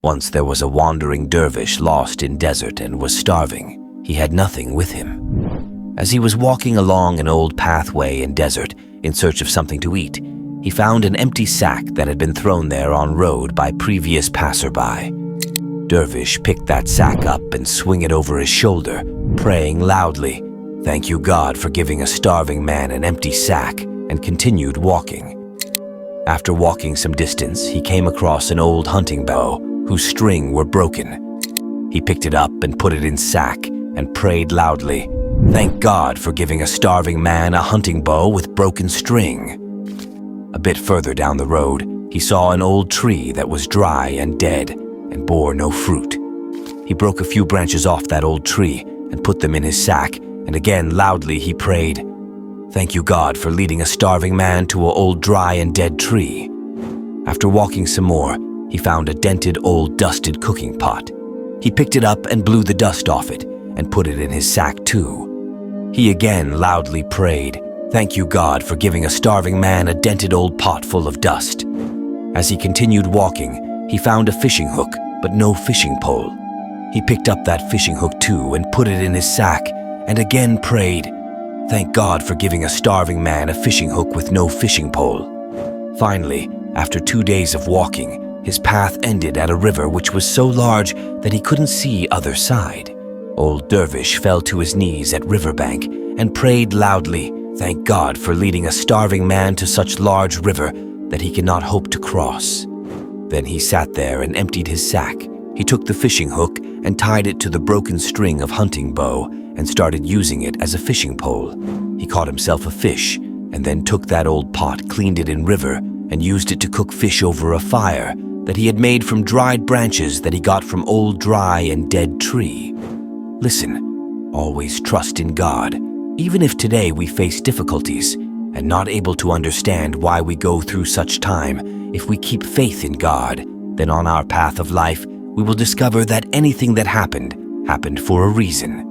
Once there was a wandering dervish lost in desert and was starving. He had nothing with him. As he was walking along an old pathway in desert in search of something to eat, he found an empty sack that had been thrown there on road by previous passerby. Dervish picked that sack up and swung it over his shoulder, praying loudly, "Thank you, God, for giving a starving man an empty sack," and continued walking. After walking some distance, he came across an old hunting bow whose string were broken. He picked it up and put it in sack and prayed loudly, "Thank God for giving a starving man a hunting bow with broken string." A bit further down the road, he saw an old tree that was dry and dead and bore no fruit. He broke a few branches off that old tree and put them in his sack, and again loudly he prayed, "Thank you, God, for leading a starving man to an old dry and dead tree." After walking some more, he found a dented old dusted cooking pot. He picked it up and blew the dust off it and put it in his sack too. He again loudly prayed, "Thank you, God, for giving a starving man a dented old pot full of dust." As he continued walking, he found a fishing hook, but no fishing pole. He picked up that fishing hook too and put it in his sack, and again prayed, "Thank God for giving a starving man a fishing hook with no fishing pole." Finally, after 2 days of walking, his path ended at a river which was so large that he couldn't see other side. Old Dervish fell to his knees at riverbank and prayed loudly, "Thank God for leading a starving man to such large river that he cannot hope to cross." Then he sat there and emptied his sack. He took the fishing hook and tied it to the broken string of hunting bow and started using it as a fishing pole. He caught himself a fish and then took that old pot, cleaned it in river, and used it to cook fish over a fire that he had made from dried branches that he got from old dry and dead tree. Listen, always trust in God. Even if today we face difficulties and not able to understand why we go through such time, if we keep faith in God, then on our path of life, we will discover that anything that happened for a reason.